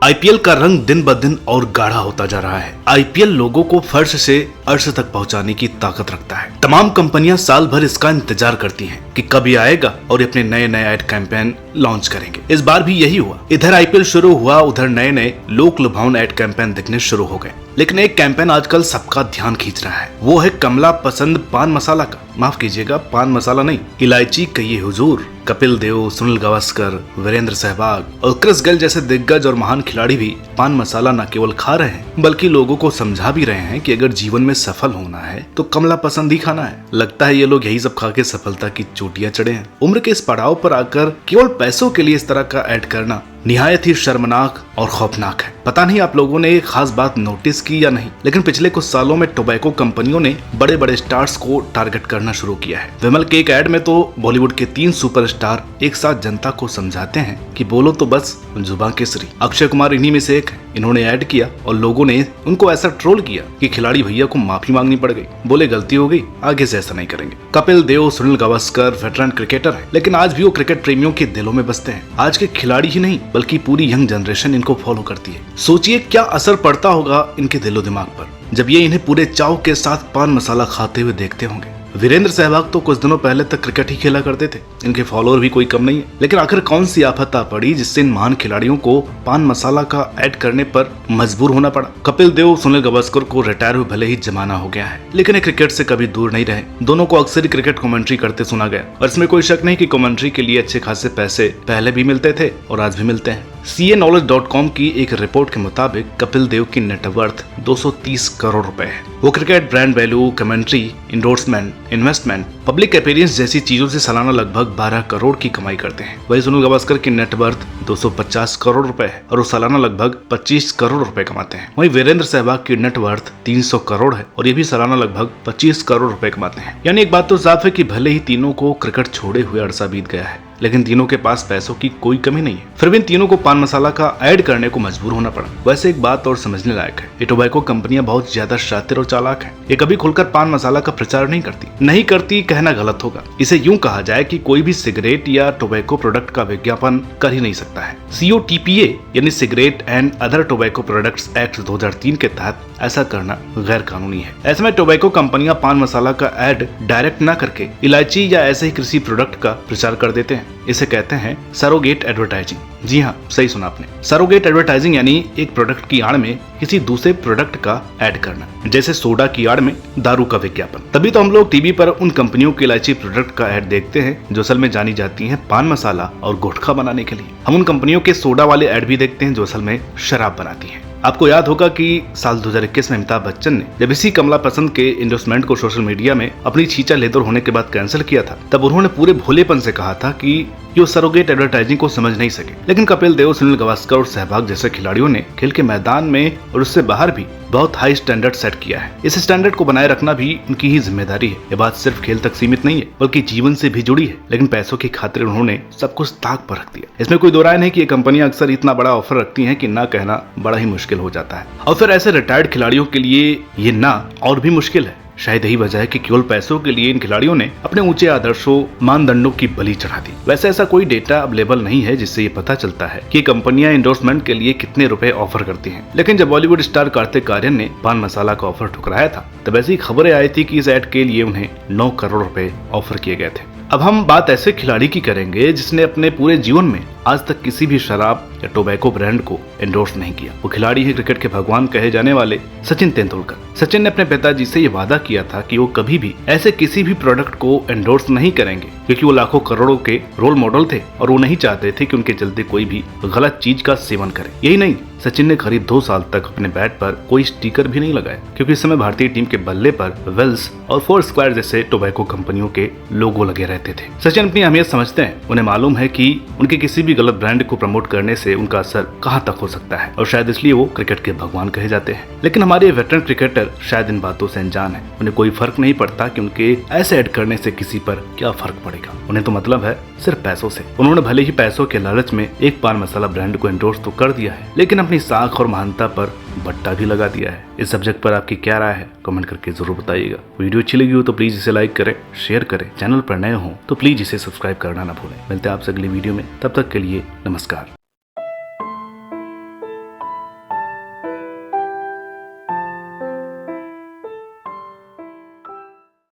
IPL का रंग दिन ब दिन और गाढ़ा होता जा रहा है। आईपीएल लोगों को फर्श से अर्श तक पहुंचाने की ताकत रखता है। तमाम कंपनियां साल भर इसका इंतजार करती हैं कि कब ये आएगा और अपने नए नए एड कैंपेन लॉन्च करेंगे। इस बार भी यही हुआ। इधर आईपीएल शुरू हुआ, उधर नए नए लोक लुभावन एड कैंपेन दिखने शुरू हो गए। लेकिन एक कैंपेन आजकल सबका ध्यान खींच रहा है, वो है कमला पसंद पान मसाला का। माफ कीजिएगा, पान मसाला नहीं, इलायची कहिए हुजूर। कपिल देव, सुनील गावस्कर, वीरेंद्र सहवाग और क्रिस गेल जैसे दिग्गज और महान खिलाड़ी भी पान मसाला न केवल खा रहे हैं बल्कि लोगों को समझा भी रहे हैं कि अगर जीवन में सफल होना है तो कमला पसंद ही खाना है। लगता है ये लोग यही सब खा के सफलता की चोटियां चढ़े हैं। उम्र के इस पड़ाव पर आकर केवल पैसों के लिए इस तरह का ऐड करना निहायत ही शर्मनाक और खौफनाक है। पता नहीं आप लोगों ने एक खास बात नोटिस की या नहीं, लेकिन पिछले कुछ सालों में टोबैको कंपनियों ने बड़े बड़े स्टार्स को टारगेट करना शुरू किया है। विमल के एक ऐड में तो बॉलीवुड के 3 सुपरस्टार एक साथ जनता को समझाते हैं कि बोलो तो बस जुबान केसरी। अक्षय कुमार इन्हीं में से एक है। इन्होंने ऐड किया और लोगों ने उनको ऐसा ट्रोल किया कि खिलाड़ी भैया को माफी मांगनी पड़ गई। बोले गलती हो गई, आगे से ऐसा नहीं करेंगे। कपिल देव, सुनील गावस्कर वेटरन क्रिकेटर है, लेकिन आज भी वो क्रिकेट प्रेमियों के दिलों में बसते हैं। आज के खिलाड़ी ही नहीं बल्कि पूरी यंग जनरेशन इनको फॉलो करती है। सोचिए क्या असर पड़ता होगा इनके दिलो दिमाग पर जब ये इन्हें पूरे चाव के साथ पान मसाला खाते हुए देखते होंगे। वीरेंद्र सहवाग तो कुछ दिनों पहले तक क्रिकेट ही खेला करते थे, इनके फॉलोअर भी कोई कम नहीं है। लेकिन आखिर कौन सी आफत आ पड़ी जिससे इन महान खिलाड़ियों को पान मसाला का ऐड करने पर मजबूर होना पड़ा। कपिल देव, सुनील गावस्कर को रिटायर हुए भले ही जमाना हो गया है, लेकिन ये क्रिकेट से कभी दूर नहीं रहे। दोनों को अक्सर ही क्रिकेट कमेंट्री करते सुना गया और इसमें कोई शक नहीं कि कमेंट्री के लिए अच्छे खासे पैसे पहले भी मिलते थे और आज भी मिलते हैं। CAKnowledge.com की एक रिपोर्ट के मुताबिक कपिल देव की नेटवर्थ 230 करोड़ रुपए है। वो cricket brand value, commentary, endorsement, investment, public appearance जैसी चीजों से सालाना लगभग 12 करोड़ की कमाई करते हैं। वही सुनील गावस्कर की नेटवर्थ 250 करोड़ रुपए है और वो सालाना लगभग 25 करोड़ रुपए कमाते हैं। वही वीरेंद्र सहवाग की नेटवर्थ 300 करोड़ है और ये भी सालाना लगभग 25 करोड़ रुपए कमाते हैं। यानी एक बात तो साफ है कि भले ही तीनों को क्रिकेट छोड़े हुए अरसा बीत गया है, लेकिन तीनों के पास पैसों की कोई कमी नहीं है। फिर भी इन तीनों को पान मसाला का ऐड करने को मजबूर होना पड़ा। वैसे एक बात और समझने लायक है, ये टोबैको कंपनियां बहुत ज्यादा शातिर और चालाक हैं। ये कभी खुलकर पान मसाला का प्रचार नहीं करती कहना गलत होगा। इसे यूं कहा जाए कि कोई भी सिगरेट या टोबैको प्रोडक्ट का विज्ञापन कर ही नहीं सकता है। COTPA यानी cigarette and other tobacco products act 2003 के तहत ऐसा करना गैर कानूनी है। ऐसे में टोबैको कंपनियां पान मसाला का ऐड डायरेक्ट न करके इलायची या ऐसे ही कृषि प्रोडक्ट का प्रचार कर देते हैं। इसे कहते हैं सरोगेट एडवर्टाइजिंग। जी हाँ, सही सुना आपने। सरोगेट एडवर्टाइजिंग यानी एक प्रोडक्ट की आड़ में किसी दूसरे प्रोडक्ट का ऐड करना, जैसे सोडा की आड़ में दारू का विज्ञापन। तभी तो हम लोग टीवी पर उन कंपनियों के इलायची प्रोडक्ट का ऐड देखते हैं जो असल में जानी जाती हैं पान मसाला और गुटखा बनाने के लिए। हम उन कंपनियों के सोडा वाले ऐड भी देखते हैं जो असल में शराब बनाती हैं। आपको याद होगा कि साल 2021 में अमिताभ बच्चन ने जब इसी कमला पसंद के इंडोर्समेंट को सोशल मीडिया में अपनी छींचा लेदर होने के बाद कैंसिल किया था, तब उन्होंने पूरे भोलेपन से कहा था कि ये सरोगेट एडवर्टाइजिंग को समझ नहीं सके। लेकिन कपिल देव, सुनील गावस्कर और सहवाग जैसे खिलाड़ियों ने खेल के मैदान में और उससे बाहर भी बहुत हाई स्टैंडर्ड सेट किया है। इस स्टैंडर्ड को बनाए रखना भी उनकी ही जिम्मेदारी है। ये बात सिर्फ खेल तक सीमित नहीं है बल्कि जीवन से भी जुड़ी है। लेकिन पैसों की खातिर उन्होंने सब कुछ ताक पर रख दिया। इसमें कोई दो राय नहीं कि ये कंपनियां अक्सर इतना बड़ा ऑफर रखती हैं कि ना कहना बड़ा ही मुश्किल हो जाता है। और फिर ऐसे रिटायर्ड खिलाड़ियों के लिए ये ना और भी मुश्किल है। शायद यही वजह है कि केवल पैसों के लिए इन खिलाड़ियों ने अपने ऊंचे आदर्शों, मानदंडों की बलि चढ़ा दी। वैसे ऐसा कोई डेटा अवेलेबल नहीं है जिससे ये पता चलता है कि कंपनियां इंडोर्समेंट के लिए कितने रुपए ऑफर करती हैं। लेकिन जब बॉलीवुड स्टार कार्तिक आर्यन ने पान मसाला का ऑफर ठुकराया था, तब ऐसी खबरें आई थी कि इस ऐड के लिए उन्हें 9 करोड़ रुपए ऑफर किए गए थे। अब हम बात ऐसे खिलाड़ी की करेंगे जिसने अपने पूरे जीवन में आज तक किसी भी शराब या टोबैको ब्रांड को एंडोर्स नहीं किया। वो खिलाड़ी है क्रिकेट के भगवान कहे जाने वाले सचिन तेंदुलकर। सचिन ने अपने पिताजी से ये वादा किया था कि वो कभी भी ऐसे किसी भी प्रोडक्ट को एंडोर्स नहीं करेंगे, क्योंकि वो लाखों करोड़ों के रोल मॉडल थे और वो नहीं चाहते थे कि उनके चलते कोई भी गलत चीज का सेवन करे। यही नहीं, सचिन ने करीब 2 साल तक अपने बैट पर कोई स्टिकर भी नहीं लगाया, क्योंकि इस समय भारतीय टीम के बल्ले पर वेल्स और फोर स्क्वायर जैसे टोबैको कंपनियों के लोगो लगे रहते थे। सचिन अपनी अहमियत समझते हैं। उन्हें मालूम है कि उनके किसी भी गलत ब्रांड को प्रमोट करने से उनका असर कहां तक हो सकता है और शायद इसलिए वो क्रिकेट के भगवान कहे जाते हैं। लेकिन हमारे वेटरन क्रिकेटर शायद इन बातों से अनजान है। उन्हें कोई फर्क नहीं पड़ता कि उनके ऐसे ऐड करने से किसी पर क्या फर्क पड़ेगा। उन्हें तो मतलब है सिर्फ पैसों से। उन्होंने भले ही पैसों के लालच में एक पान मसाला ब्रांड को एंडोर्स तो कर दिया है, लेकिन अपनी साख और महानता पर बट्टा भी लगा दिया है। इस सब्जेक्ट पर आपकी क्या राय है, कमेंट करके जरूर बताइएगा। वीडियो अच्छी लगी हो तो प्लीज इसे लाइक करें, शेयर करें। चैनल पर नए हो तो प्लीज इसे सब्सक्राइब करना ना भूलें। मिलते हैं आपसे अगली वीडियो में, तब तक के लिए नमस्कार।